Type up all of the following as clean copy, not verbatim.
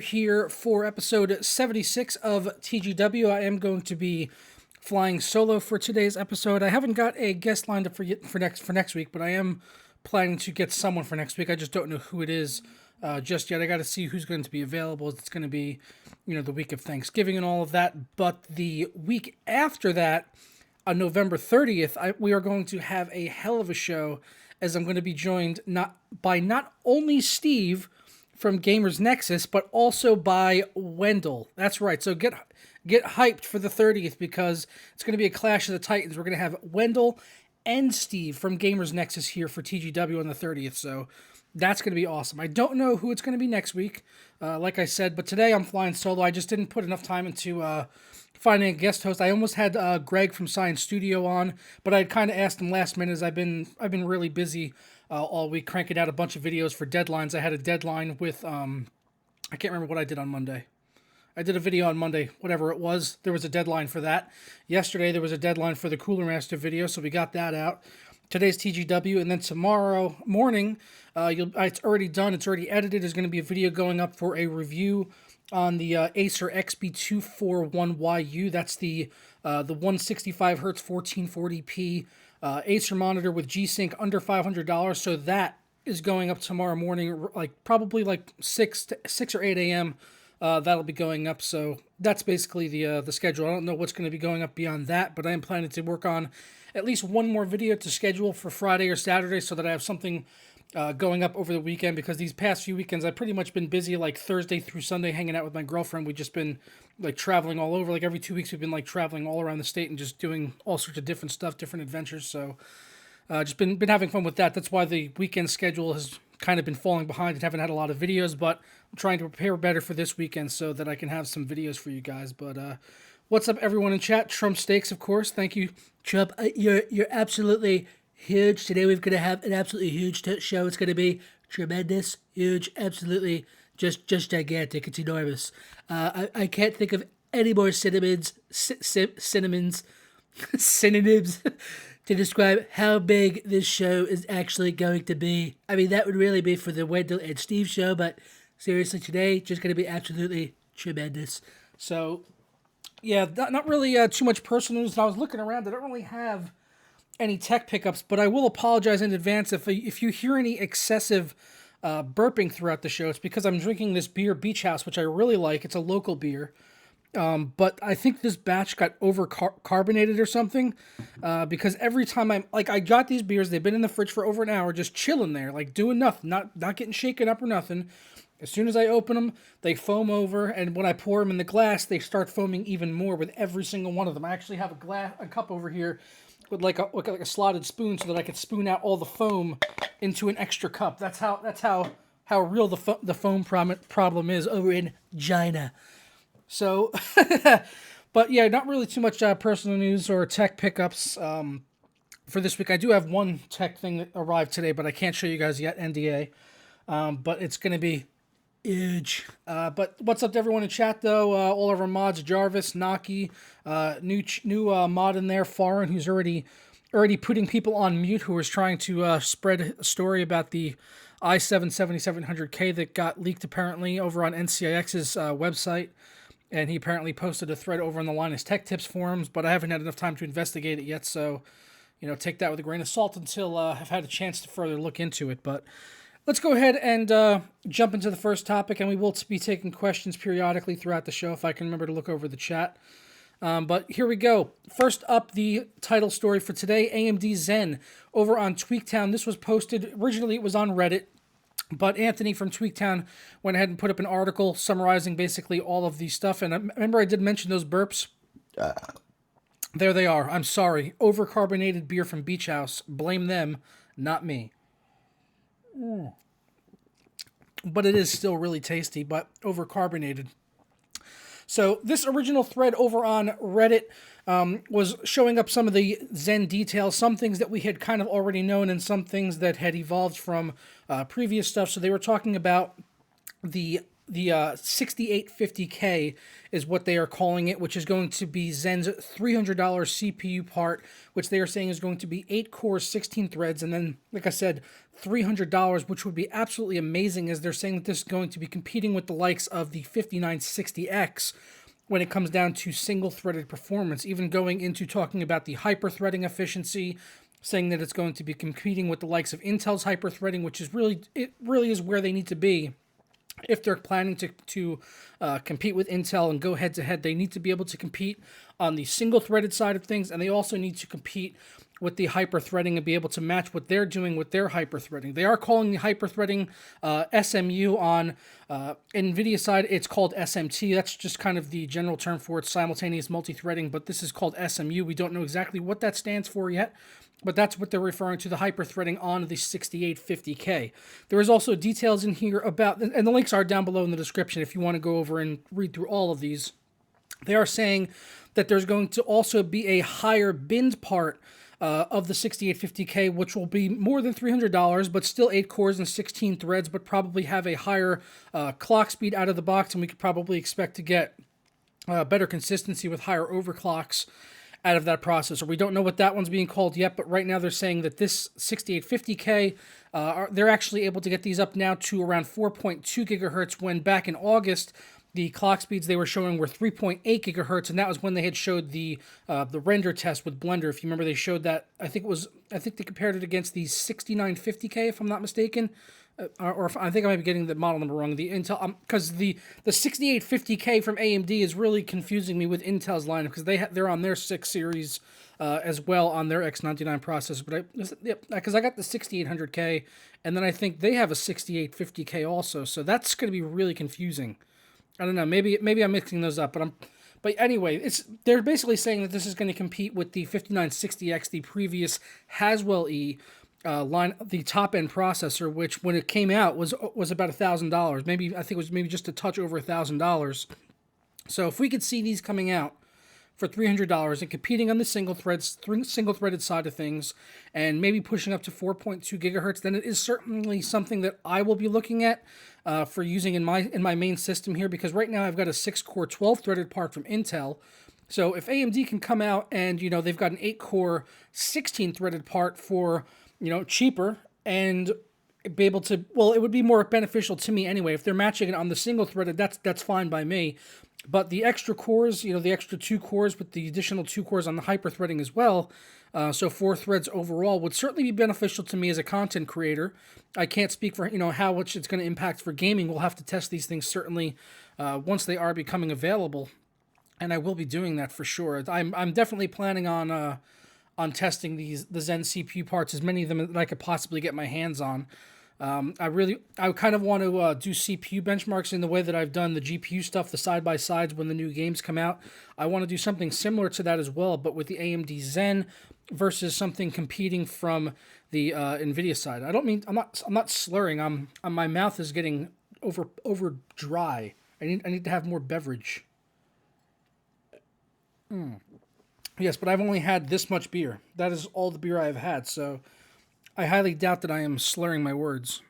Here for episode 76 of TGW. I am going to be flying solo for today's episode. I haven't got a guest lined up for next week, but I am planning to get someone for next week. I just don't know who it is just yet. I got to see who's going to be available. It's going to be, the week of Thanksgiving and all of that. But the week after that, on November 30th, we are going to have a hell of a show, as I'm going to be joined not only Steve from Gamers Nexus, but also by Wendell. That's right. So get hyped for the 30th, because it's going to be a Clash of the Titans. We're going to have Wendell and Steve from Gamers Nexus here for TGW on the 30th. So that's going to be awesome. I don't know who it's going to be next week, like I said, but today I'm flying solo. I just didn't put enough time into finding a guest host. I almost had Greg from Science Studio on, but I kind of asked him last minute, as I've been really busy all week cranking out a bunch of videos for deadlines. I had a deadline with, I can't remember what I did on Monday. I did a video on Monday, whatever it was. There was a deadline for that. Yesterday, there was a deadline for the Cooler Master video, so we got that out. Today's TGW, and then tomorrow morning, it's already done. It's already edited. There's going to be a video going up for a review on the Acer XB241YU. That's the 165 Hz 1440p Acer monitor with G-Sync under $500. So that is going up tomorrow morning, probably 6 or 8 a.m. That'll be going up. So that's basically the schedule. I don't know what's going to be going up beyond that, but I am planning to work on at least one more video to schedule for Friday or Saturday, so that I have something going up over the weekend, because these past few weekends I've pretty much been busy, Thursday through Sunday, hanging out with my girlfriend. We've just been traveling all over. Every 2 weeks we've been traveling all around the state and just doing all sorts of different stuff, different adventures. So just been having fun with that. That's why the weekend schedule has kind of been falling behind and haven't had a lot of videos, but I'm trying to prepare better for this weekend so that I can have some videos for you guys. But what's up, everyone in chat? Trump Steaks, of course. Thank you, Trump. You're absolutely huge. Today we're going to have an absolutely huge show. It's going to be tremendous, huge, absolutely just gigantic. It's enormous. I can't think of any more synonyms to describe how big this show is actually going to be. I mean, that would really be for the Wendell and Steve show, but seriously, today just going to be absolutely tremendous. So yeah, not really too much personal news. I was looking around. I don't really have any tech pickups, but I will apologize in advance if you hear any excessive burping throughout the show. It's because I'm drinking this beer, Beach House, which I really like. It's a local beer, but I think this batch got carbonated or something, because every time I got these beers, they've been in the fridge for over an hour, just chilling there, doing nothing, not getting shaken up or nothing. As soon as I open them, they foam over, and when I pour them in the glass, they start foaming even more with every single one of them. I actually have a cup over here with a slotted spoon, so that I could spoon out all the foam into an extra cup. That's how real the foam problem is over in China. So, but yeah, not really too much personal news or tech pickups for this week. I do have one tech thing that arrived today, but I can't show you guys yet, NDA. But it's going to be huge. But what's up to everyone in chat, though? All of our mods, Jarvis, Naki, new mod in there, Farin, who's already putting people on mute, who was trying to spread a story about the i7-7700K that got leaked apparently over on NCIX's website. And he apparently posted a thread over on the Linus Tech Tips forums, but I haven't had enough time to investigate it yet, so take that with a grain of salt until I've had a chance to further look into it. But let's go ahead and jump into the first topic, and we will be taking questions periodically throughout the show if I can remember to look over the chat. But here we go. First up, the title story for today, AMD Zen over on Tweaktown. This was posted, originally it was on Reddit, but Anthony from Tweaktown went ahead and put up an article summarizing basically all of the stuff. And I remember I did mention those burps. There they are. I'm sorry. Overcarbonated beer from Beach House. Blame them, not me. But it is still really tasty, but overcarbonated. So this original thread over on Reddit was showing up some of the Zen details, some things that we had kind of already known and some things that had evolved from previous stuff. So they were talking about the the 6850K is what they are calling it, which is going to be Zen's $300 CPU part, which they are saying is going to be 8 cores, 16 threads, and then, like I said, $300, which would be absolutely amazing, as they're saying that this is going to be competing with the likes of the 5960X when it comes down to single-threaded performance, even going into talking about the hyper-threading efficiency, saying that it's going to be competing with the likes of Intel's hyper-threading, which is really is where they need to be. If they're planning to compete with Intel and go head-to-head, they need to be able to compete on the single-threaded side of things, and they also need to compete with the hyper-threading and be able to match what they're doing with their hyper-threading. They are calling the hyper-threading SMU on Nvidia side. It's called SMT. That's just kind of the general term for it, simultaneous multi-threading, but this is called SMU. We don't know exactly what that stands for yet, but that's what they're referring to, the hyper-threading on the 6850K. There is also details in here about, and the links are down below in the description if you want to go over and read through all of these. They are saying that there's going to also be a higher binned part of the 6850K, which will be more than $300, but still 8 cores and 16 threads, but probably have a higher clock speed out of the box, and we could probably expect to get better consistency with higher overclocks out of that processor. We don't know what that one's being called yet, but right now they're saying that this 6850K, they're actually able to get these up now to around 4.2 gigahertz, when back in August, the clock speeds they were showing were 3.8 gigahertz, and that was when they had showed the render test with Blender. If you remember, they showed that, I think they compared it against the 6950K, if I'm not mistaken. Or if, I think I might be getting the model number wrong. The Intel, because the 6850K from AMD is really confusing me with Intel's lineup, because they're on their 6 series as well on their X99 processor. But because I got the 6800K, and then I think they have a 6850K also, so that's going to be really confusing. I don't know. Maybe I'm mixing those up, but anyway, they're basically saying that this is going to compete with the 5960X, the previous Haswell E line, the top end processor, which when it came out was about $1,000. Maybe I think it was maybe just a touch over $1,000. So if we could see these coming out for $300 and competing on the single-threaded side of things, and maybe pushing up to 4.2 gigahertz, then it is certainly something that I will be looking at for using in my main system here, because right now I've got a 6-core 12-threaded part from Intel. So if AMD can come out and they've got an 8-core 16-threaded part for cheaper, and be able to, well, it would be more beneficial to me anyway. If they're matching it on the single-threaded, that's fine by me. But the extra cores, the extra 2 cores with the additional 2 cores on the hyper-threading as well, so 4 threads overall, would certainly be beneficial to me as a content creator. I can't speak for how much it's going to impact for gaming. We'll have to test these things certainly once they are becoming available, and I will be doing that for sure. I'm definitely planning on testing the Zen CPU parts, as many of them that I could possibly get my hands on. I kind of want to do CPU benchmarks in the way that I've done the GPU stuff, the side-by-sides when the new games come out. I want to do something similar to that as well, but with the AMD Zen versus something competing from the Nvidia side. I'm not slurring. My mouth is getting over dry. I need to have more beverage. Yes, but I've only had this much beer. That is all the beer I have had, so I highly doubt that I am slurring my words.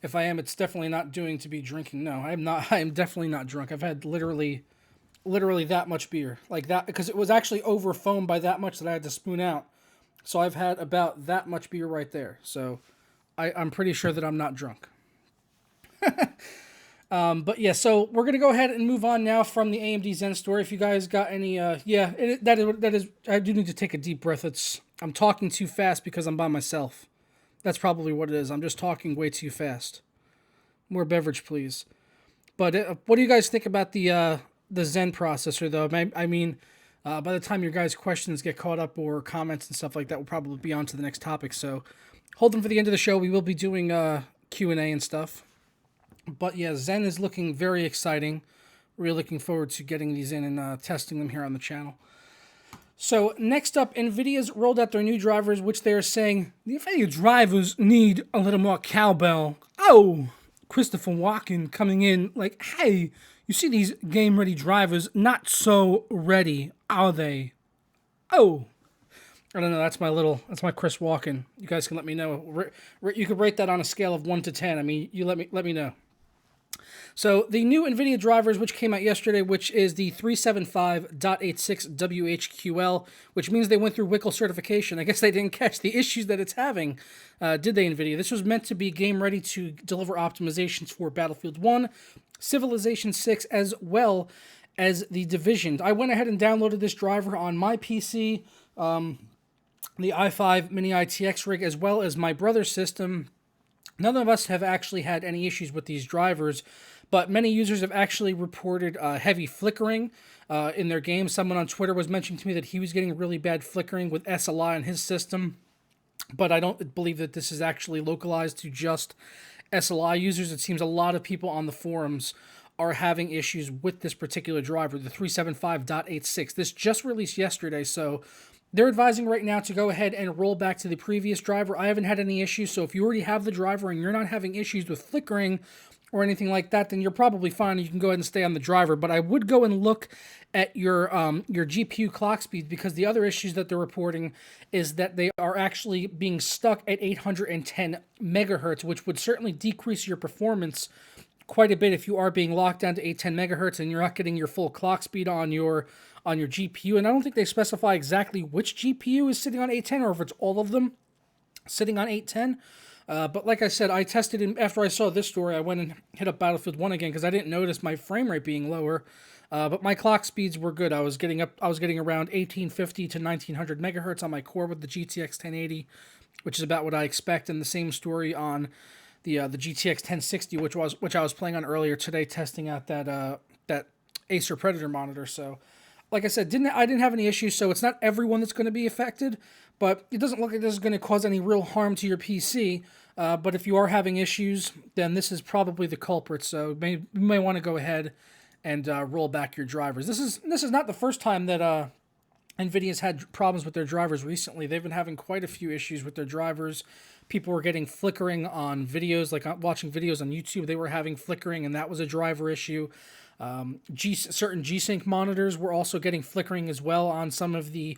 If I am, it's definitely not doing to be drinking. No, I am not. I am definitely not drunk. I've had literally that much beer. Like that, because it was actually over foamed by that much that I had to spoon out. So I've had about that much beer right there. So I'm pretty sure that I'm not drunk. But yeah, so we're going to go ahead and move on now from the AMD Zen story. If you guys got any, that is, I do need to take a deep breath. I'm talking too fast because I'm by myself. That's probably what it is. I'm just talking way too fast. More beverage, please. But what do you guys think about the Zen processor, though? I mean, by the time your guys' questions get caught up or comments and stuff like that, we'll probably be on to the next topic. So hold them for the end of the show. We will be doing Q&A and stuff. But yeah, Zen is looking very exciting. Really looking forward to getting these in and testing them here on the channel. So next up, Nvidia's rolled out their new drivers, which they are saying the Nvidia drivers need a little more cowbell. Oh, Christopher Walken coming in like, hey, you see these game-ready drivers? Not so ready, are they? Oh, I don't know. That's my Chris Walken. You guys can let me know. You could rate that on a scale of 1 to 10. I mean, you let me know. So the new NVIDIA drivers, which came out yesterday, which is the 375.86WHQL, which means they went through WICL certification. I guess they didn't catch the issues that it's having, did they, NVIDIA? This was meant to be game ready to deliver optimizations for Battlefield 1, Civilization 6, as well as The Division. I went ahead and downloaded this driver on my PC, the i5 Mini ITX rig, as well as my brother's system. None of us have actually had any issues with these drivers, but many users have actually reported heavy flickering in their games. Someone on Twitter was mentioning to me that he was getting really bad flickering with SLI on his system, but I don't believe that this is actually localized to just SLI users. It seems a lot of people on the forums are having issues with this particular driver, the 375.86. This just released yesterday, so they're advising right now to go ahead and roll back to the previous driver. I haven't had any issues, so if you already have the driver and you're not having issues with flickering or anything like that, then you're probably fine. You can go ahead and stay on the driver. But I would go and look at your GPU clock speed, because the other issues that they're reporting is that they are actually being stuck at 810 megahertz, which would certainly decrease your performance quite a bit if you are being locked down to 810 megahertz and you're not getting your full clock speed on your GPU. And I don't think they specify exactly which GPU is sitting on 810 or if it's all of them sitting on 810. But like I said, I tested it after I saw this story. I went and hit up Battlefield 1 again because I didn't notice my frame rate being lower. But my clock speeds were good. I was getting around 1850 to 1900 megahertz on my core with the GTX 1080, which is about what I expect. And the same story on the GTX 1060, which I was playing on earlier today, testing out that Acer Predator monitor. So, like I said, I didn't have any issues. So it's not everyone that's going to be affected, but it doesn't look like this is going to cause any real harm to your PC. But if you are having issues, then this is probably the culprit. So you may want to go ahead and roll back your drivers. This is not the first time that NVIDIA's had problems with their drivers recently. They've been having quite a few issues with their drivers. People were getting flickering on videos, like watching videos on YouTube. They were having flickering, and that was a driver issue. Certain G-Sync monitors were also getting flickering as well on some of the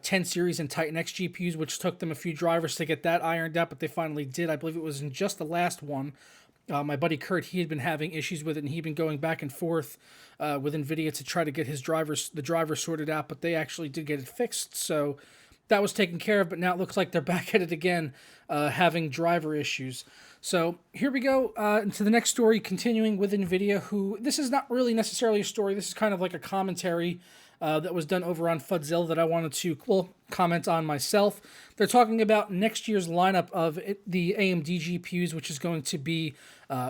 10 series and Titan X GPUs, which took them a few drivers to get that ironed out, but they finally did. I believe it was in just the last one. My buddy Kurt, he had been having issues with it, and he'd been going back and forth with NVIDIA to try to get the drivers sorted out, but they actually did get it fixed, so that was taken care of. But now it looks like they're back at it again, having driver issues. So here we go into the next story, continuing with NVIDIA, who, this is not really necessarily a story. This is kind of like a commentary that was done over on Fudzilla that I wanted to comment on myself. They're talking about next year's lineup of the AMD GPUs, which is going to be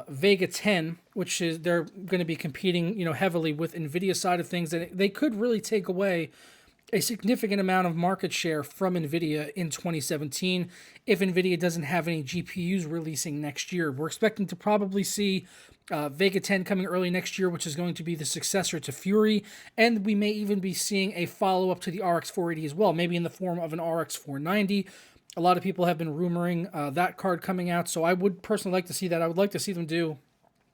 Vega 10, which is they're going to be competing, heavily with NVIDIA side of things, and they could really take away a significant amount of market share from NVIDIA in 2017 if NVIDIA doesn't have any GPUs releasing next year. We're expecting to probably see Vega 10 coming early next year, which is going to be the successor to Fury, and we may even be seeing a follow-up to the RX 480 as well, maybe in the form of an RX 490. A lot of people have been rumoring that card coming out, so I would personally like to see that. I would like to see them do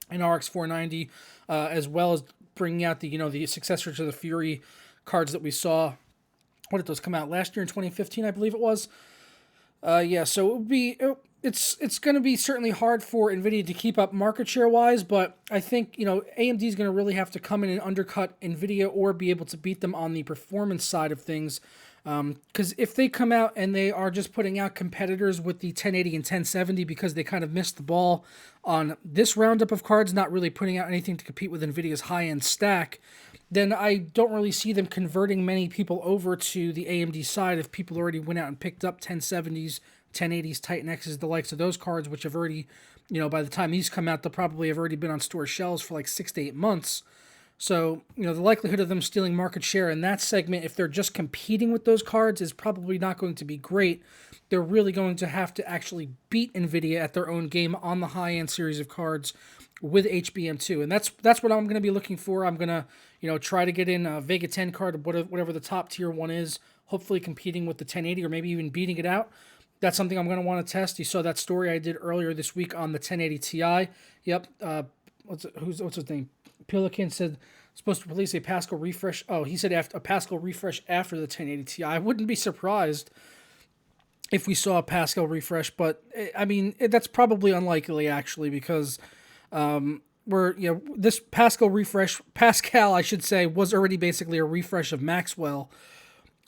an RX 490 as well as bringing out the successor to the Fury cards that we saw. What did those come out last year in 2015? I believe it was. So it's going to be certainly hard for NVIDIA to keep up market share wise, but I think AMD is going to really have to come in and undercut NVIDIA or be able to beat them on the performance side of things. Because if they come out and they are just putting out competitors with the 1080 and 1070 because they kind of missed the ball on this roundup of cards, not really putting out anything to compete with NVIDIA's high-end stack, then I don't really see them converting many people over to the AMD side if people already went out and picked up 1070s, 1080s, Titan X's, the likes of those cards, which have already, by the time these come out, they'll probably have already been on store shelves for like 6 to 8 months. So, the likelihood of them stealing market share in that segment, if they're just competing with those cards, is probably not going to be great. They're really going to have to actually beat NVIDIA at their own game on the high-end series of cards with HBM2. And that's what I'm going to be looking for. I'm going to, try to get in a Vega 10 card, whatever the top tier one is, hopefully competing with the 1080 or maybe even beating it out. That's something I'm going to want to test. You saw that story I did earlier this week on the 1080 Ti. Yep. What's his name? Pelican said supposed to release a Pascal refresh. Oh, he said a Pascal refresh after the 1080 Ti. I wouldn't be surprised if we saw a Pascal refresh, but I mean that's probably unlikely actually because this Pascal, I should say, was already basically a refresh of Maxwell.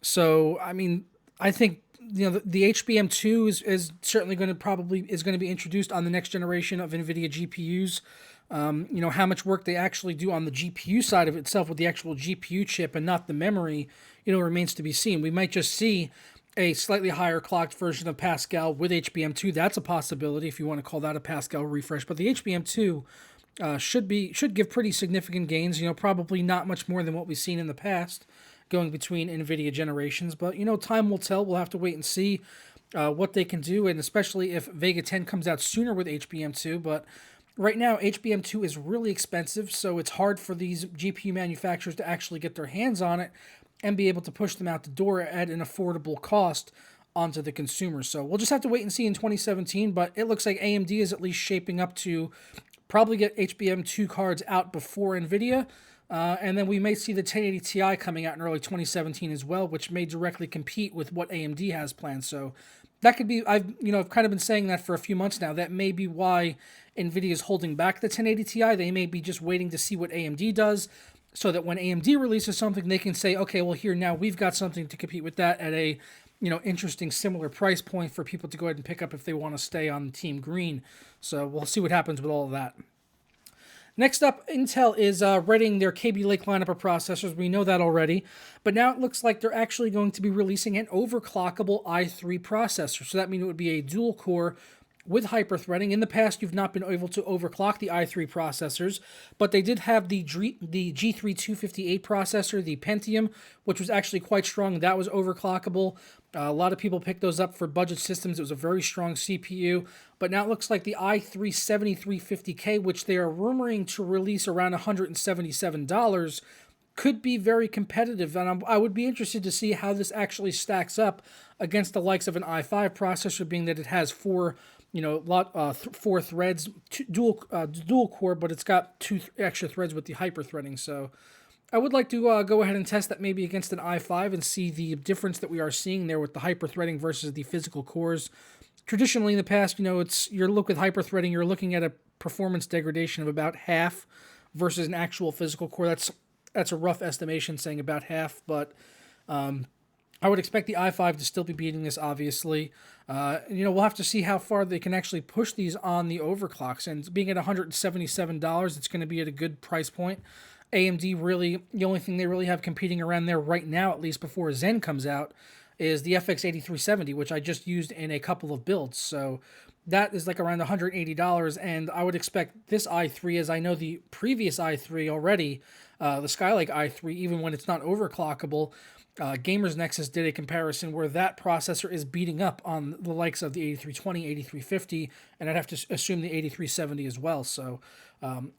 So, I mean, I think the HBM2 is certainly going to be introduced on the next generation of Nvidia GPUs. How much work they actually do on the GPU side of itself with the actual GPU chip and not the memory, remains to be seen. We might just see a slightly higher clocked version of Pascal with HBM2. That's a possibility if you want to call that a Pascal refresh. But the HBM2 should give pretty significant gains. Probably not much more than what we've seen in the past, going between Nvidia generations. But time will tell. We'll have to wait and see what they can do, and especially if Vega 10 comes out sooner with HBM2. But right now, HBM2 is really expensive, so it's hard for these GPU manufacturers to actually get their hands on it and be able to push them out the door at an affordable cost onto the consumer. So we'll just have to wait and see in 2017, but it looks like AMD is at least shaping up to probably get HBM2 cards out before NVIDIA, and then we may see the 1080 Ti coming out in early 2017 as well, which may directly compete with what AMD has planned. So that could be, I've kind of been saying that for a few months now. That may be why NVIDIA is holding back the 1080 Ti. They may be just waiting to see what AMD does, so that when AMD releases something, they can say, okay, well, here now we've got something to compete with that at a interesting similar price point for people to go ahead and pick up if they want to stay on Team Green. So we'll see what happens with all of that. Next up, Intel is readying their Kaby Lake lineup of processors. We know that already. But now it looks like they're actually going to be releasing an overclockable i3 processor. So that means it would be a dual-core with hyperthreading. In the past, you've not been able to overclock the i3 processors, but they did have the G3 258 processor, the Pentium, which was actually quite strong. That was overclockable. A lot of people picked those up for budget systems. It was a very strong CPU, but now it looks like the i3 7350K, which they are rumoring to release around $177, could be very competitive, and I would be interested to see how this actually stacks up against the likes of an i5 processor, being that it has four threads, dual core, but it's got two extra threads with the hyperthreading. So I would like to go ahead and test that maybe against an i5 and see the difference that we are seeing there with the hyperthreading versus the physical cores. Traditionally in the past, you're looking with hyperthreading, you're looking at a performance degradation of about half versus an actual physical core. That's a rough estimation, saying about half, but I would expect the i5 to still be beating this, obviously. We'll have to see how far they can actually push these on the overclocks. And being at $177, it's going to be at a good price point. AMD really, the only thing they really have competing around there right now, at least before Zen comes out, is the FX 8370, which I just used in a couple of builds. So that is like around $180, and I would expect this i3, as I know the previous i3 already, the Skylake i3, even when it's not overclockable, Gamers Nexus did a comparison where that processor is beating up on the likes of the 8320, 8350, and I'd have to assume the 8370 as well. So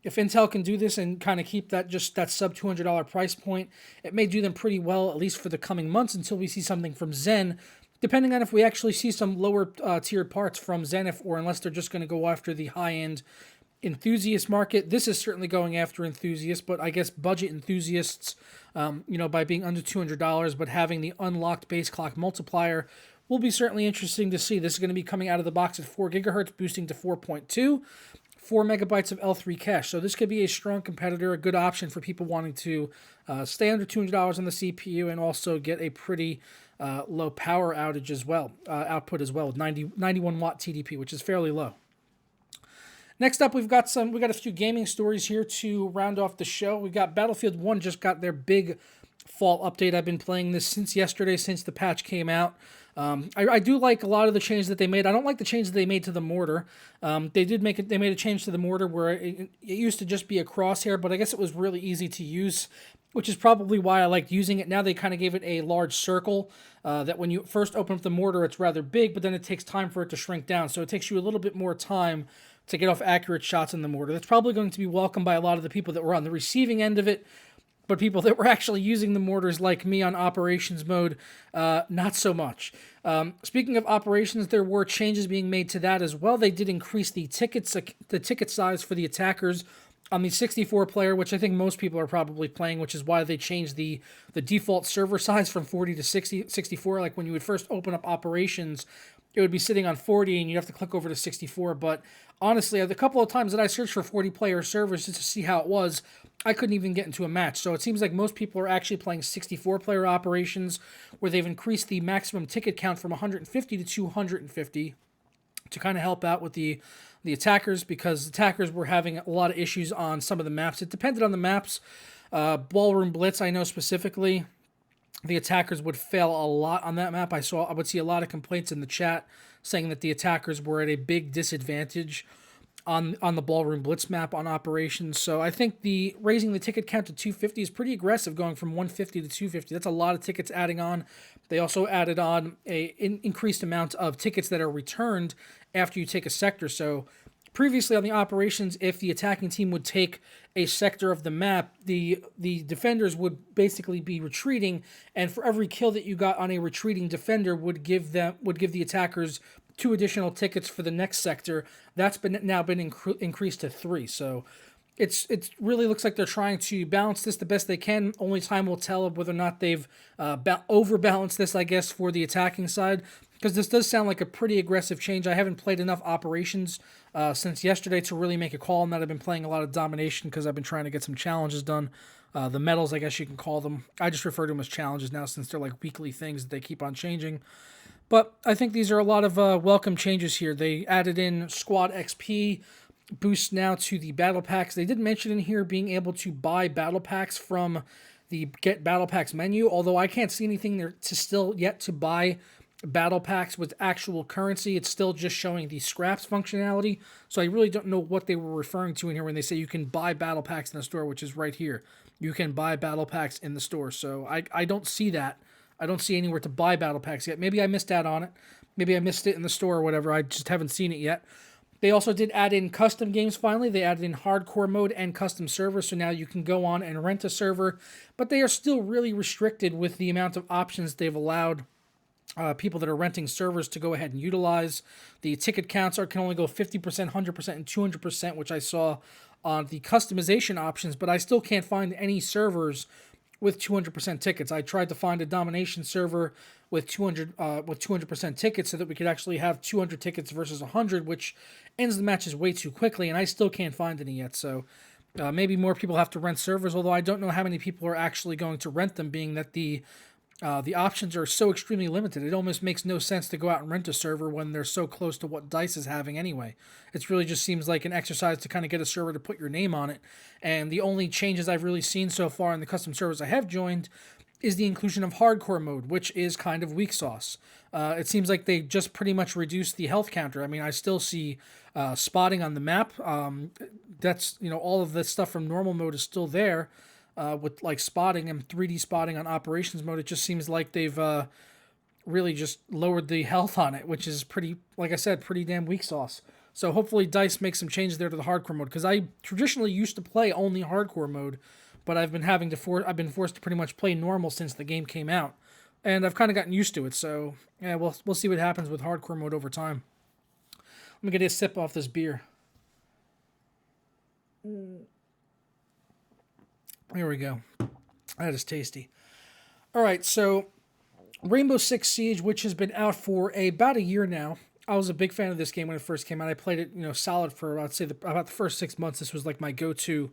if Intel can do this and kind of keep that sub $200 price point, it may do them pretty well, at least for the coming months, until we see something from Zen, depending on if we actually see some lower tiered parts from Zen, or unless they're just going to go after the high-end enthusiast market. This is certainly going after enthusiasts, but I guess budget enthusiasts, by being under $200, but having the unlocked base clock multiplier will be certainly interesting to see. This is going to be coming out of the box at 4 gigahertz, boosting to 4.2, 4 megabytes of L3 cache. So this could be a strong competitor, a good option for people wanting to stay under $200 on the CPU and also get a pretty low power outage as well, output as well, with 91 watt TDP, which is fairly low. Next up, we got a few gaming stories here to round off the show. We got Battlefield 1 just got their big fall update. I've been playing this since yesterday, since the patch came out. I do like a lot of the changes that they made. I don't like the changes they made to the mortar. They made a change to the mortar where it used to just be a crosshair, but I guess it was really easy to use, which is probably why I liked using it. Now they kind of gave it a large circle that when you first open up the mortar, it's rather big, but then it takes time for it to shrink down. So it takes you a little bit more time to get off accurate shots in the mortar. That's probably going to be welcomed by a lot of the people that were on the receiving end of it, but people that were actually using the mortars like me on operations mode, not so much. Speaking of operations, there were changes being made to that as well. They did increase the ticket size for the attackers on the 64 player, which I think most people are probably playing, which is why they changed the default server size from 40 to 64. Like when you would first open up operations, it would be sitting on 40 and you'd have to click over to 64. But honestly, the couple of times that I searched for 40-player servers just to see how it was, I couldn't even get into a match. So it seems like most people are actually playing 64-player operations, where they've increased the maximum ticket count from 150 to 250 to kind of help out with the attackers, because attackers were having a lot of issues on some of the maps. It depended on the maps. Ballroom Blitz, I know specifically, the attackers would fail a lot on that map. I would see a lot of complaints in the chat saying that the attackers were at a big disadvantage on the Ballroom Blitz map on operations. So I think the raising the ticket count to 250 is pretty aggressive, going from 150 to 250. That's a lot of tickets adding on. They also added on increased amount of tickets that are returned after you take a sector. So previously on the operations, if the attacking team would take a sector of the map, the defenders would basically be retreating, and for every kill that you got on a retreating defender would give the attackers 2 additional tickets for the next sector. That's now been increased to 3. So it's really looks like they're trying to balance this the best they can. Only time will tell whether or not they've overbalanced this, I guess, for the attacking side, because this does sound like a pretty aggressive change. I haven't played enough operations since yesterday to really make a call on that. I've been playing a lot of domination because I've been trying to get some challenges done. The medals, I guess you can call them. I just refer to them as challenges now, since they're like weekly things that they keep on changing. But I think these are a lot of welcome changes here. They added in Squad XP boosts now to the battle packs. They did mention in here being able to buy battle packs from the Get Battle Packs menu, although I can't see anything there to buy battle packs with actual currency. It's still just showing the scraps functionality. So I really don't know what they were referring to in here when they say you can buy battle packs in the store, which is right here. You can buy battle packs in the store. So I don't see that. I don't see anywhere to buy battle packs yet. Maybe I missed out on it. Maybe I missed it in the store or whatever. I just haven't seen it yet. They also did add in custom games finally. They added in hardcore mode and custom servers, so now you can go on and rent a server. But they are still really restricted with the amount of options they've allowed people that are renting servers to go ahead and utilize. The ticket counts can only go 50%, 100%, and 200%, which I saw on the customization options, but I still can't find any servers with 200% tickets. I tried to find a domination server with 200% tickets so that we could actually have 200 tickets versus 100, which ends the matches way too quickly, and I still can't find any yet. So maybe more people have to rent servers, although I don't know how many people are actually going to rent them, being that the options are so extremely limited. It almost makes no sense to go out and rent a server when they're so close to what DICE is having anyway. It really just seems like an exercise to kind of get a server to put your name on it. And the only changes I've really seen so far in the custom servers I have joined is the inclusion of hardcore mode, which is kind of weak sauce. It seems like they just pretty much reduced the health counter. I mean, I still see spotting on the map. That's, all of the stuff from normal mode is still there. With like spotting and 3D spotting on operations mode, it just seems like they've really just lowered the health on it, which is pretty, like I said, pretty damn weak sauce. So hopefully DICE makes some changes there to the hardcore mode, because I traditionally used to play only hardcore mode, but I've been I've been forced to pretty much play normal since the game came out, and I've kind of gotten used to it. So yeah, we'll see what happens with hardcore mode over time. Let me get a sip off this beer. Here we go. That is tasty. All right, so Rainbow Six Siege, which has been out for about a year now. I was a big fan of this game when it first came out. I played it, solid for, I'd say, about the first 6 months. This was like my go-to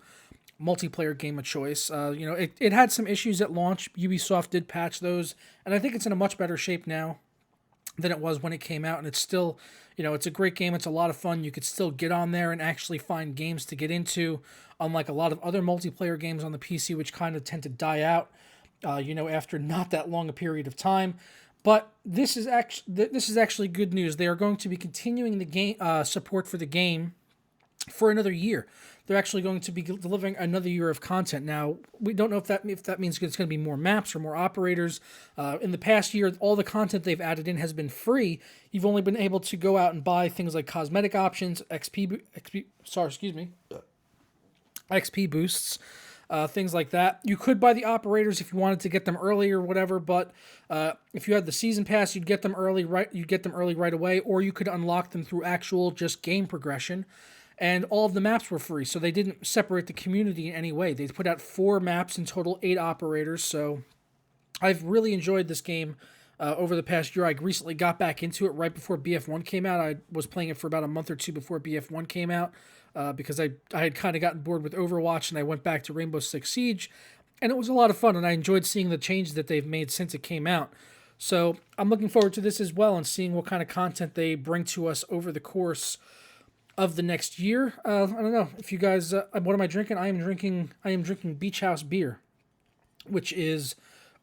multiplayer game of choice. It had some issues at launch. Ubisoft did patch those, and I think it's in a much better shape now than it was when it came out, and it's still, it's a great game. It's a lot of fun. You could still get on there and actually find games to get into, unlike a lot of other multiplayer games on the PC, which kind of tend to die out, after not that long a period of time. But this is actually good news. They are going to be continuing the game support for the game for another year. They're actually going to be delivering another year of content. Now, we don't know if that means it's going to be more maps or more operators. In the past year, all the content they've added in has been free. You've only been able to go out and buy things like cosmetic options, XP boosts, things like that. You could buy the operators if you wanted to get them early or whatever, but if you had the season pass, you'd get them early, right? You'd get them early right away, or you could unlock them through actual just game progression. And all of the maps were free, so they didn't separate the community in any way. They put out 4 maps in total, 8 operators, so I've really enjoyed this game over the past year. I recently got back into it right before BF1 came out. I was playing it for about a month or two before BF1 came out because I had kind of gotten bored with Overwatch, and I went back to Rainbow Six Siege, and it was a lot of fun, and I enjoyed seeing the changes that they've made since it came out. So I'm looking forward to this as well and seeing what kind of content they bring to us over the course of the next year. I don't know if you guys. What am I drinking? I am drinking Beach House beer, which is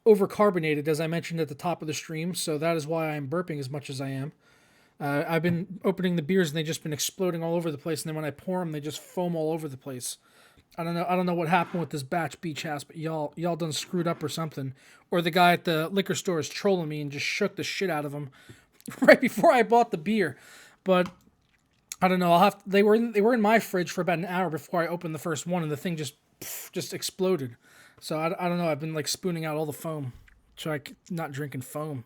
overcarbonated, as I mentioned at the top of the stream. So that is why I'm burping as much as I am. I've been opening the beers and they've just been exploding all over the place. And then when I pour them, they just foam all over the place. I don't know what happened with this batch Beach House, but y'all done screwed up or something. Or the guy at the liquor store is trolling me and just shook the shit out of him right before I bought the beer. But I don't know. They were in my fridge for about an hour before I opened the first one, and the thing just exploded. So I don't know. I've been like spooning out all the foam. Try not drinking foam.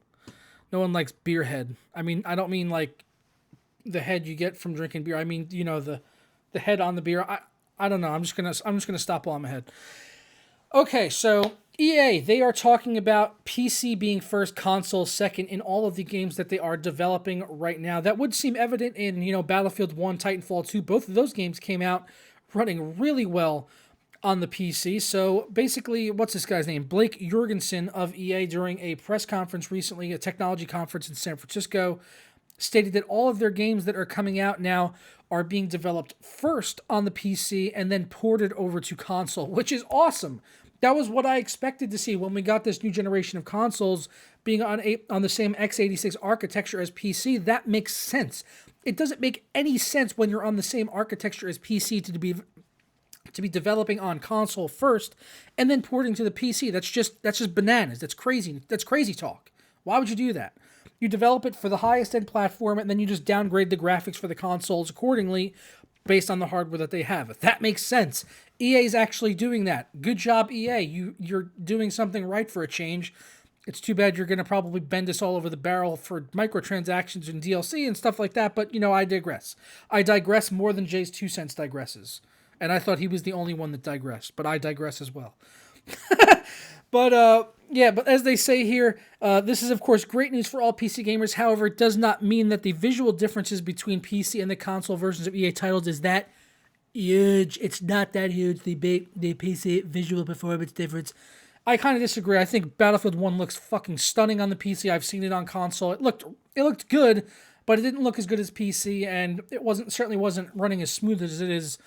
No one likes beer head. I mean, I don't mean like the head you get from drinking beer. I mean, the head on the beer. I don't know. I'm just gonna stop while I'm ahead. Okay, so EA, they are talking about PC being first, console second in all of the games that they are developing right now. That would seem evident in, Battlefield 1, Titanfall 2. Both of those games came out running really well on the PC. So basically, what's this guy's name? Blake Jorgensen of EA, during a press conference recently, a technology conference in San Francisco, stated that all of their games that are coming out now are being developed first on the PC and then ported over to console, which is awesome. That was what I expected to see when we got this new generation of consoles being on the same x86 architecture as PC. That makes sense. It doesn't make any sense when you're on the same architecture as PC to be developing on console first and then porting to the PC. That's just bananas. That's crazy. That's crazy talk. Why would you do that? You develop it for the highest end platform and then you just downgrade the graphics for the consoles accordingly based on the hardware that they have. If that makes sense, EA is actually doing that. Good job, EA. You're doing something right for a change. It's too bad you're going to probably bend us all over the barrel for microtransactions and DLC and stuff like that, but, I digress. I digress more than Jay's 2 cents digresses. And I thought he was the only one that digressed, but I digress as well. But as they say here, this is, of course, great news for all PC gamers. However, it does not mean that the visual differences between PC and the console versions of EA titles is that huge. It's not that huge, the PC visual performance difference. I kind of disagree. I think Battlefield 1 looks fucking stunning on the PC. I've seen it on console. It looked good, but it didn't look as good as PC, and it certainly wasn't running as smooth as it is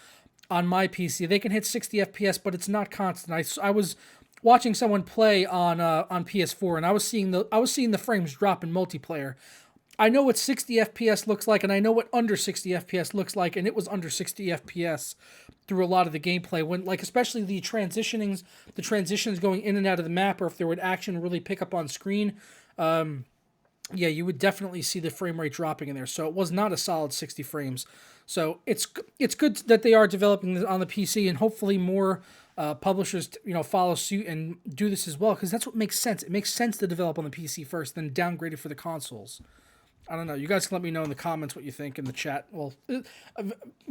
on my PC. They can hit 60 FPS, but it's not constant. I was watching someone play on PS4, and I was seeing the frames drop in multiplayer. I know what 60 FPS looks like, and I know what under 60 FPS looks like, and it was under 60 FPS through a lot of the gameplay. When, especially the transitions going in and out of the map, or if there would action really pick up on screen, you would definitely see the frame rate dropping in there. So it was not a solid 60 frames. So it's good that they are developing this on the PC, and hopefully more publishers follow suit and do this as well, because that's what makes sense. It makes sense to develop on the PC first, then downgrade it for the consoles. I don't know. You guys can let me know in the comments what you think in the chat. Well,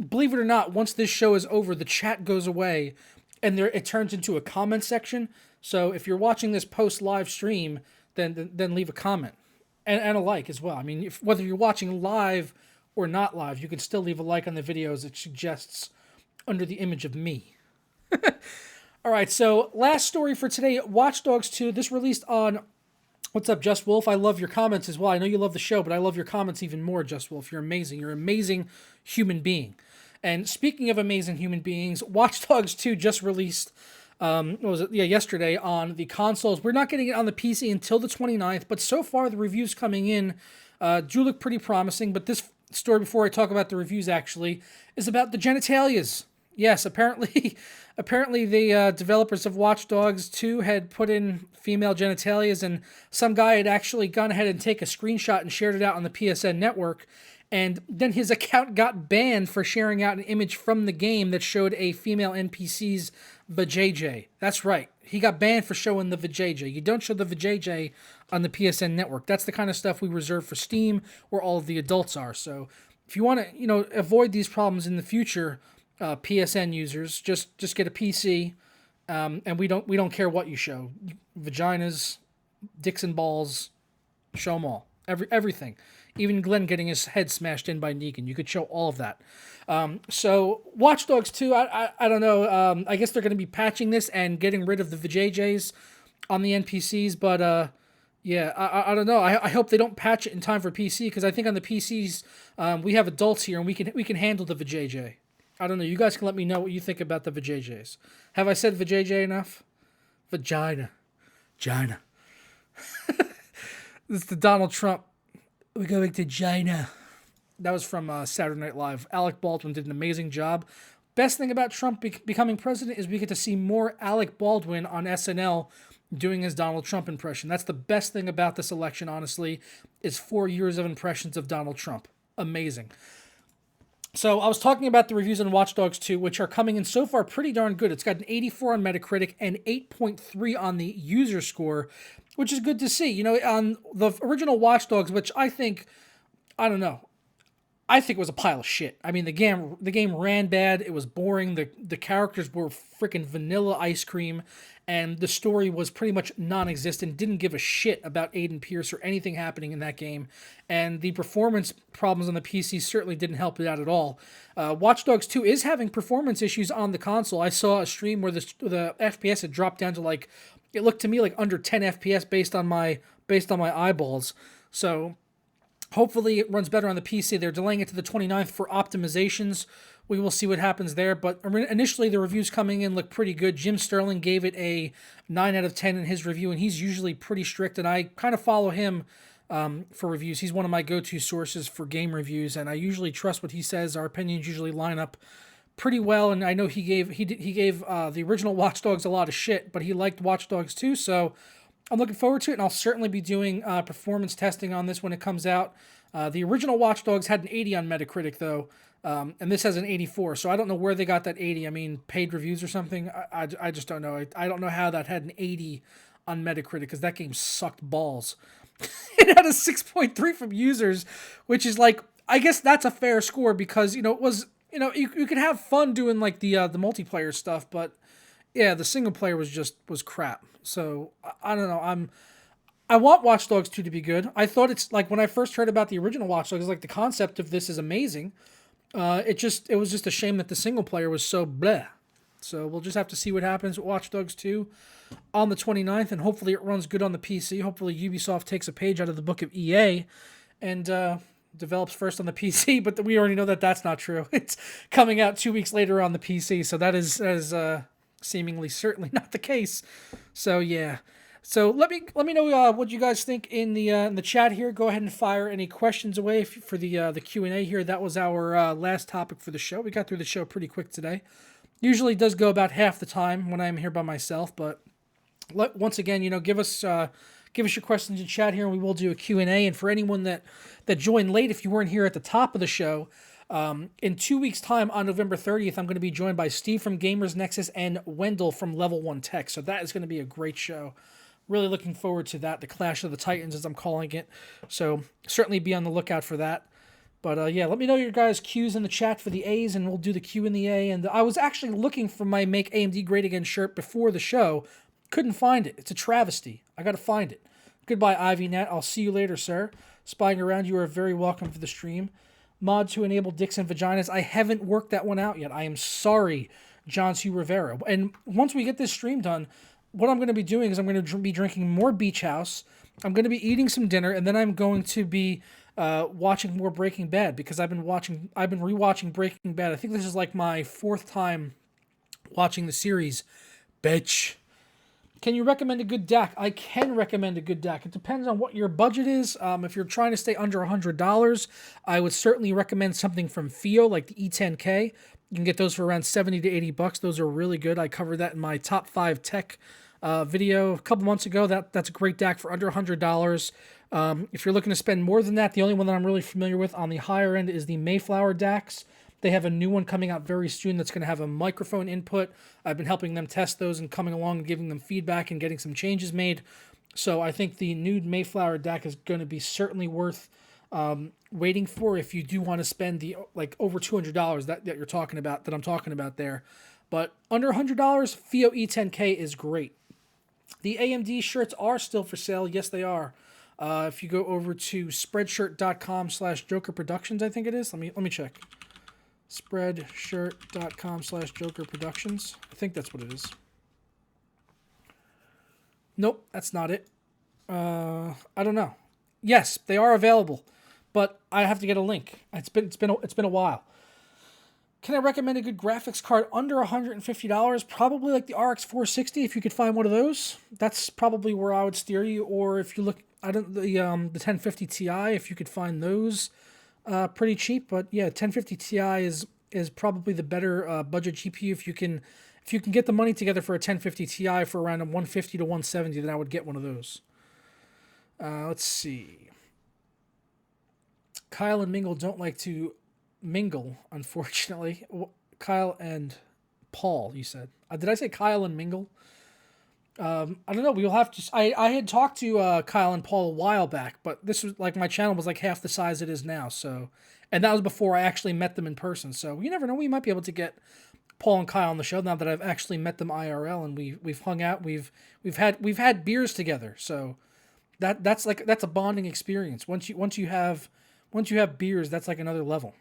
believe it or not, once this show is over, the chat goes away, and it turns into a comment section. So if you're watching this post live stream, then leave a comment and a like as well. I mean, whether you're watching live or not live, you can still leave a like on the videos. It suggests under the image of me. All right, so last story for today, Watch Dogs 2. This released on... What's up, Just Wolf? I love your comments as well. I know you love the show, but I love your comments even more, Just Wolf. You're amazing. You're an amazing human being. And speaking of amazing human beings, Watch Dogs 2 just released, yesterday on the consoles. We're not getting it on the PC until the 29th, but so far the reviews coming in do look pretty promising. But this story, before I talk about the reviews actually, is about the genitalias. Yes, apparently the developers of Watch Dogs 2 had put in female genitalias, and some guy had actually gone ahead and taken a screenshot and shared it out on the PSN network, and then his account got banned for sharing out an image from the game that showed a female NPC's vajayjay. That's right. He got banned for showing the vajayjay. You don't show the vajayjay on the PSN network. That's the kind of stuff we reserve for Steam, where all of the adults are. So if you want to, avoid these problems in the future, PSN users, just get a PC, and we don't care what you show. Vaginas, dicks and balls, Show them all. Everything. Even Glenn getting his head smashed in by Negan. You could show all of that. So Watch Dogs 2, I don't know. I guess they're going to be patching this and getting rid of the VJJs on the NPCs, but yeah, I don't know. I hope they don't patch it in time for PC, because I think on the PCs we have adults here and we can handle the VJJ. I don't know. You guys can let me know what you think about the VJJs. Have I said VJJ enough? Vagina. Gina. This is the Donald Trump. We're going to China. That was from Saturday Night Live. Alec Baldwin did an amazing job. Best thing about Trump becoming president is we get to see more Alec Baldwin on SNL doing his Donald Trump impression. That's the best thing about this election, honestly, is 4 years of impressions of Donald Trump. Amazing. So I was talking about the reviews on Watch Dogs 2, which are coming in so far pretty darn good. It's got an 84 on Metacritic and 8.3 on the user score, which is good to see. You know, on the original Watch Dogs, which I think it was a pile of shit. I mean, the game ran bad. It was boring. The characters were freaking vanilla ice cream, and the story was pretty much non-existent. Didn't give a shit about Aiden Pierce or anything happening in that game, and the performance problems on the PC certainly didn't help it out at all. Watch Dogs 2 is having performance issues on the console. I saw a stream where the FPS had dropped down to like, it looked to me like under 10 FPS based on my eyeballs. So hopefully it runs better on the PC. They're delaying it to the 29th for optimizations. We will see what happens there. But initially, the reviews coming in look pretty good. Jim Sterling gave it a 9 out of 10 in his review, and he's usually pretty strict, and I kind of follow him for reviews. He's one of my go-to sources for game reviews, and I usually trust what he says. Our opinions usually line up pretty well, and I know he gave the original Watch Dogs a lot of shit, but he liked Watch Dogs 2, so I'm looking forward to it, and I'll certainly be doing performance testing on this when it comes out. The original Watch Dogs had an 80 on Metacritic, though, and this has an 84, so I don't know where they got that 80. I mean, paid reviews or something? I just don't know. I don't know how that had an 80 on Metacritic, because that game sucked balls. It had a 6.3 from users, which is like, I guess that's a fair score, because, you know, it was, you know, you could have fun doing like the multiplayer stuff, but yeah, the single player was crap. So I don't know. I want Watch Dogs 2 to be good. I thought, it's like, when I first heard about the original Watch Dogs, like, the concept of this is amazing. It was just a shame that the single player was so bleh. So we'll just have to see what happens with Watch Dogs 2 on the 29th, and hopefully it runs good on the PC. Hopefully Ubisoft takes a page out of the book of EA and develops first on the PC, but we already know that that's not true. It's coming out 2 weeks later on the PC, so that is seemingly certainly not the case. So yeah. So let me know what you guys think in the chat here. Go ahead and fire any questions away for the Q&A here. That was our last topic for the show. We got through the show pretty quick today. Usually does go about half the time when I'm here by myself, but once again, you know, give us your questions in chat here, and we will do a Q&A. And for anyone that joined late, if you weren't here at the top of the show, in 2 weeks' time, on November 30th, I'm going to be joined by Steve from Gamers Nexus and Wendell from Level 1 Tech. So that is going to be a great show. Really looking forward to that, the Clash of the Titans, as I'm calling it. So certainly be on the lookout for that. But yeah, let me know your guys' Q's in the chat for the A's, and we'll do the Q and the A. And I was actually looking for my Make AMD Great Again shirt before the show. Couldn't find it. It's a travesty. I got to find it. Goodbye, IvyNet. I'll see you later, sir. Spying around, you are very welcome for the stream. Mod to enable dicks and vaginas. I haven't worked that one out yet. I am sorry, John C. Rivera. And once we get this stream done, what I'm going to be doing is I'm going to be drinking more Beach House. I'm going to be eating some dinner, and then I'm going to be watching more Breaking Bad, because I've been rewatching Breaking Bad. I think this is like my 4th time watching the series. Bitch. Can you recommend a good DAC? I can recommend a good DAC. It depends on what your budget is. If you're trying to stay under $100, I would certainly recommend something from FIO, like the E10K. You can get those for around $70 to $80. Those are really good. I covered that in my top 5 tech video a couple months ago. That's a great DAC for under $100. If you're looking to spend more than that, the only one that I'm really familiar with on the higher end is the Mayflower DACs. They have a new one coming out very soon that's going to have a microphone input. I've been helping them test those and coming along and giving them feedback and getting some changes made. So I think the new Mayflower DAC is going to be certainly worth waiting for if you do want to spend the over $200 that you're talking about, that I'm talking about there. But under $100, FIO E10K is great. The AMD shirts are still for sale. Yes, they are. If you go over to spreadshirt.com/Joker Productions, I think it is. Let me check. Spreadshirt.com/Joker Productions. I think that's what it is. Nope, that's not it. I don't know. Yes, they are available, but I have to get a link. It's been a while. Can I recommend a good graphics card under $150? Probably like the RX 460 if you could find one of those. That's probably where I would steer you. Or if you look, the 1050 Ti, if you could find those pretty cheap. But yeah, 1050 Ti is probably the better budget GPU. If you can get the money together for a 1050 Ti for around 150 to 170, then I would get one of those. Let's see. Kyle and Mingle don't like to mingle, unfortunately. Kyle and Paul, you said. Did I say Kyle and Mingle? I don't know. We'll have to. I had talked to Kyle and Paul a while back, but this was like my channel was like half the size it is now. So, and that was before I actually met them in person. So you never know. We might be able to get Paul and Kyle on the show now that I've actually met them IRL and we've hung out. We've had beers together. So that's a bonding experience. Once you have beers, that's like another level.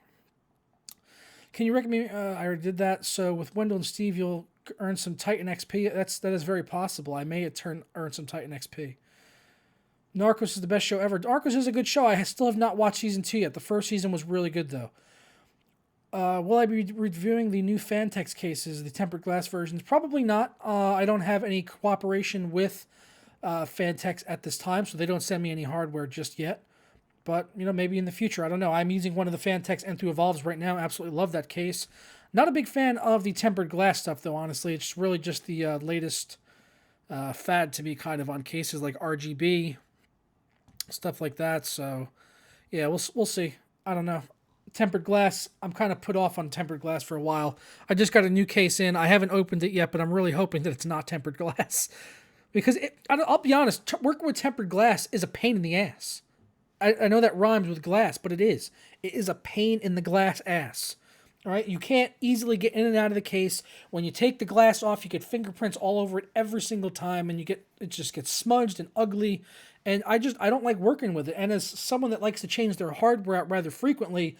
Can you recommend? I already did that. So with Wendell and Steve, you'll earn some Titan XP. That is very possible. I may earn some Titan XP. Narcos is the best show ever. Narcos is a good show. I still have not watched season 2 yet. The first season was really good though. Will I be reviewing the new Fantex cases, the tempered glass versions? Probably not. I don't have any cooperation with Fantex at this time, so they don't send me any hardware just yet. But, maybe in the future. I don't know. I'm using one of the Fantex N2 Evolves right now. Absolutely love that case. Not a big fan of the tempered glass stuff, though, honestly. It's really just the latest fad to be kind of on cases like RGB, stuff like that. So, yeah, we'll see. I don't know. Tempered glass, I'm kind of put off on tempered glass for a while. I just got a new case in. I haven't opened it yet, but I'm really hoping that it's not tempered glass. Because, I'll be honest, working with tempered glass is a pain in the ass. I know that rhymes with glass, but it is. It is a pain in the glass ass. All right? You can't easily get in and out of the case. When you take the glass off, you get fingerprints all over it every single time, and it just gets smudged and ugly. And I don't like working with it. And as someone that likes to change their hardware out rather frequently,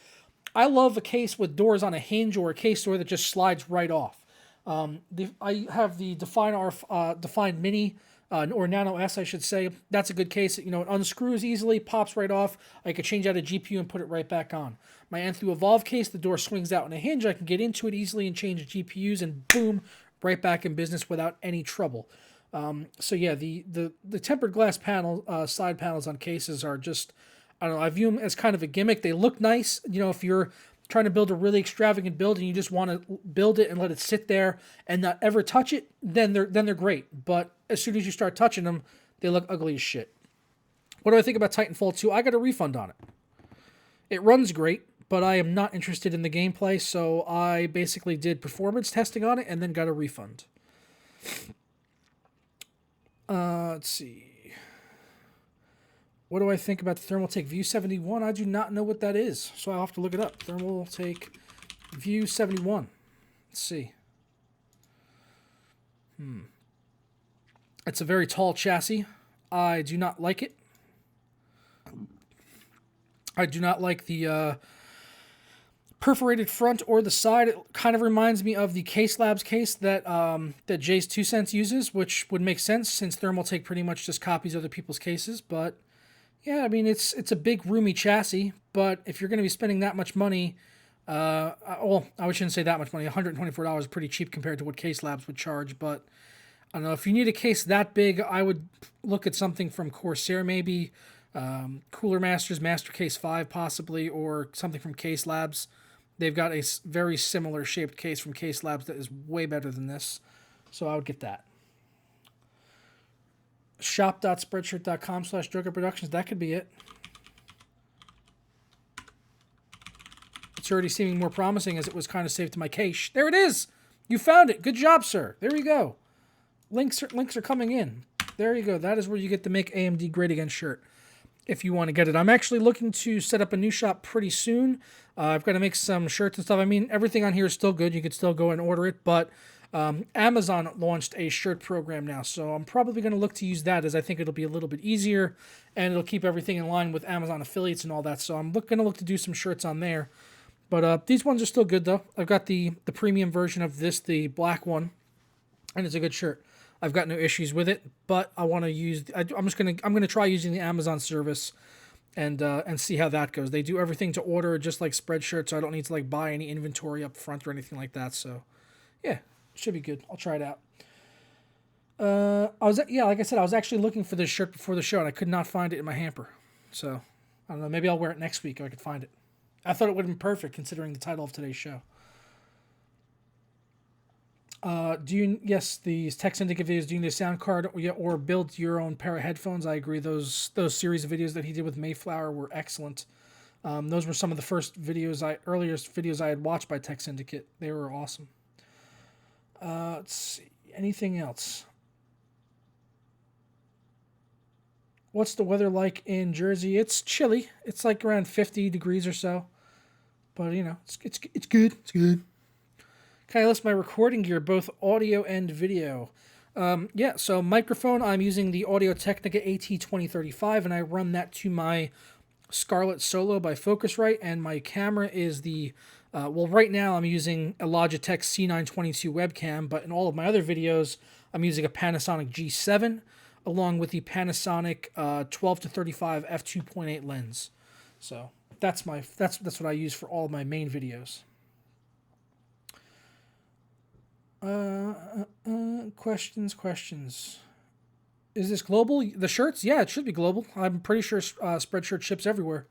I love a case with doors on a hinge or a case door that just slides right off. I have the Define Mini, or Nano S, I should say. That's a good case. It unscrews easily, pops right off. I could change out a GPU and put it right back on. My N2 Evolve case, the door swings out in a hinge. I can get into it easily and change GPUs, and boom, right back in business without any trouble. So yeah, the tempered glass side panels on cases are just, I don't know, I view them as kind of a gimmick. They look nice, if you're trying to build a really extravagant build and you just want to build it and let it sit there and not ever touch it, then they're great. But as soon as you start touching them, they look ugly as shit. What do I think about Titanfall 2? I got a refund on it. It runs great, but I am not interested in the gameplay, so I basically did performance testing on it and then got a refund. Let's see. What do I think about the Thermaltake View 71? I do not know what that is, so I'll have to look it up. Thermaltake View 71. Let's see. It's a very tall chassis. I do not like it. I do not like the perforated front or the side. It kind of reminds me of the Case Labs case that Jay's 2 Cents uses, which would make sense since Thermaltake pretty much just copies other people's cases, but yeah, I mean, it's a big, roomy chassis, but if you're going to be spending that much money, I shouldn't say that much money. $124 is pretty cheap compared to what Case Labs would charge, but I don't know. If you need a case that big, I would look at something from Corsair, maybe, Cooler Masters, Master Case 5 possibly, or something from Case Labs. They've got a very similar shaped case from Case Labs that is way better than this, so I would get that. Shop.spreadshirt.com/Joker Productions. That could be it. It's already seeming more promising as it was kind of saved to my cache. There it is. You found it. Good job, sir. There you go. Links are coming in. There you go. That is where you get the Make AMD Great Again shirt if you want to get it. I'm actually looking to set up a new shop pretty soon. I've got to make some shirts and stuff. I mean, everything on here is still good. You could still go and order it, but Amazon launched a shirt program now, so I'm probably going to look to use that, as I think it'll be a little bit easier and it'll keep everything in line with Amazon affiliates and all that. So I'm going to look to do some shirts on there. But these ones are still good though. I've got the premium version of this, the black one, and it's a good shirt. I've got no issues with it, but I want to use. I'm gonna try using the Amazon service and see how that goes. They do everything to order, just like Spreadshirt, so I don't need to like buy any inventory up front or anything like that. So, yeah, should be good. I'll try it out. Like I said, I was actually looking for this shirt before the show, and I could not find it in my hamper. So, I don't know. Maybe I'll wear it next week if I could find it. I thought it would have been perfect considering the title of today's show. These Tech Syndicate videos, do you need a sound card or build your own pair of headphones? I agree. Those series of videos that he did with Mayflower were excellent. Those were some of the earliest videos I had watched by Tech Syndicate. They were awesome. Let's see. Anything else? What's the weather like in Jersey? It's chilly. It's like around 50 degrees or so. But, it's good. It's good. Can I list my recording gear, both audio and video? So microphone, I'm using the Audio-Technica AT2035, and I run that to my Scarlett Solo by Focusrite, and my camera is right now I'm using a Logitech C922 webcam, but in all of my other videos, I'm using a Panasonic G7, along with the Panasonic 12-35 f2.8 lens. So that's what I use for all of my main videos. Questions. Is this global? The shirts? Yeah, it should be global. I'm pretty sure Spreadshirt ships everywhere.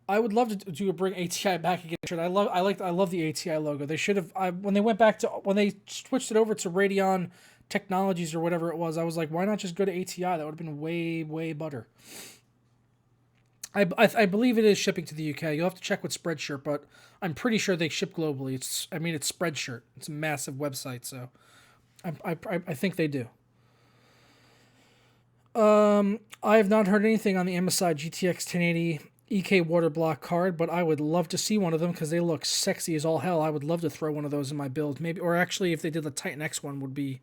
I would love to bring ATI back again. I love the ATI logo. They should have when they switched it over to Radeon Technologies or whatever it was. I was like, why not just go to ATI? That would have been way better. I believe it is shipping to the UK. You'll have to check with Spreadshirt, but I'm pretty sure they ship globally. It's Spreadshirt. It's a massive website, so I think they do. I have not heard anything on the MSI GTX 1080 EK water block card, but I would love to see one of them because they look sexy as all hell. I would love to throw one of those in my build, maybe, or actually, if they did the Titan X one, would be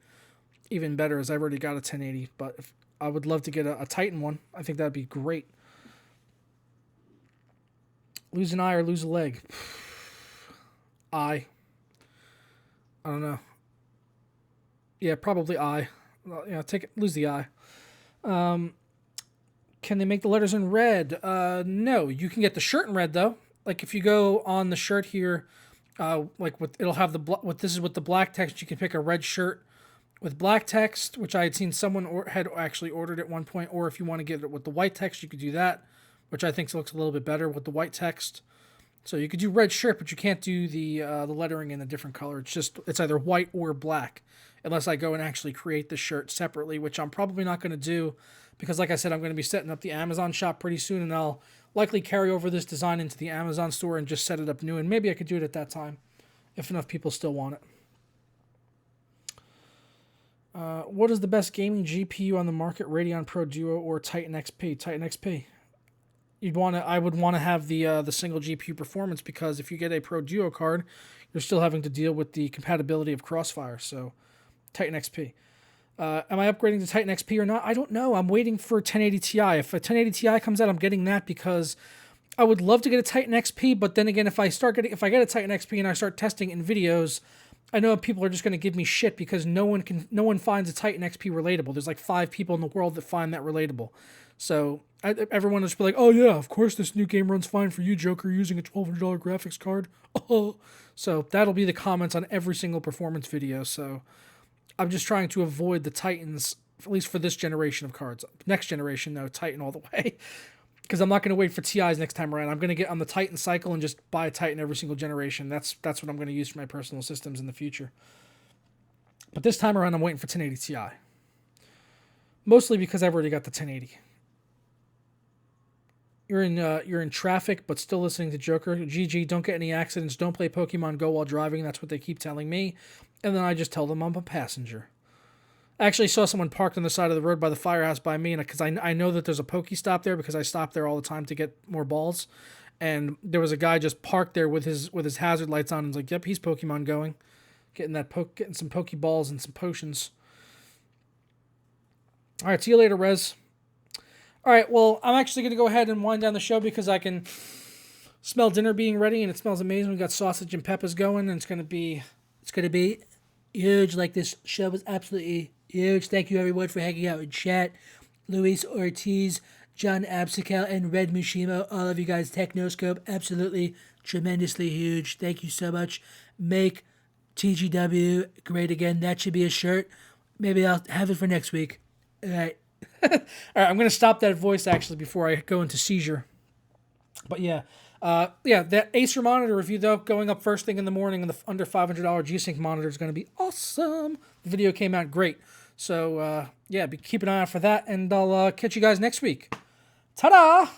even better, as I've already got a 1080. But I would love to get a Titan one. I think that'd be great. Lose an eye or lose a leg? Eye. I don't know. Yeah, probably eye. Lose the eye. Can they make the letters in red? No. You can get the shirt in red though. Like if you go on the shirt here, it'll have this is with the black text. You can pick a red shirt with black text, which I had seen someone had actually ordered at one point. Or if you want to get it with the white text, you could do that, which I think looks a little bit better with the white text. So you could do red shirt, but you can't do the lettering in a different color. It's either white or black, unless I go and actually create the shirt separately, which I'm probably not going to do because, like I said, I'm going to be setting up the Amazon shop pretty soon, and I'll likely carry over this design into the Amazon store and just set it up new, and maybe I could do it at that time if enough people still want it. What is the best gaming GPU on the market, Radeon Pro Duo or Titan XP? Titan XP. I would want to have the single GPU performance, because if you get a Pro Duo card, you're still having to deal with the compatibility of Crossfire. So, Titan XP. Am I upgrading to Titan XP or not? I don't know. I'm waiting for 1080 Ti. If a 1080 Ti comes out, I'm getting that because I would love to get a Titan XP. But then again, if I get a Titan XP and I start testing in videos, I know people are just going to give me shit because no one finds a Titan XP relatable. There's like 5 people in the world that find that relatable. So everyone will just be like, oh yeah, of course this new game runs fine for you, Joker, using a $1,200 graphics card. Oh, so that'll be the comments on every single performance video. So I'm just trying to avoid the Titans, at least for this generation of cards. Next generation, though, Titan all the way. Because I'm not going to wait for TIs next time around. I'm going to get on the Titan cycle and just buy a Titan every single generation. That's what I'm going to use for my personal systems in the future. But this time around, I'm waiting for 1080 Ti. Mostly because I've already got the 1080. You're in traffic, but still listening to Joker. GG, don't get any accidents. Don't play Pokemon Go while driving. That's what they keep telling me. And then I just tell them I'm a passenger. I actually saw someone parked on the side of the road by the firehouse by me, and because I know that there's a Pokestop there because I stop there all the time to get more balls. and there was a guy just parked there with his hazard lights on. And was like, "Yep, he's Pokemon going, getting some Pokeballs and some potions." All right, see you later, Rez. All right, well, I'm actually going to go ahead and wind down the show because I can smell dinner being ready, and it smells amazing. We got sausage and peppers going, and it's going to be huge. Like, this show is absolutely huge. Thank you, everyone, for hanging out in chat. Luis Ortiz, John Absical, and Red Mushimo, all of you guys, Technoscope, absolutely tremendously huge. Thank you so much. Make TGW great again. That should be a shirt. Maybe I'll have it for next week. All right. All right, I'm going to stop that voice, actually, before I go into seizure. But yeah, that Acer monitor review, though, going up first thing in the morning, and the under $500 G-Sync monitor is going to be awesome. The video came out great. So, keep an eye out for that, and I'll catch you guys next week. Ta-da!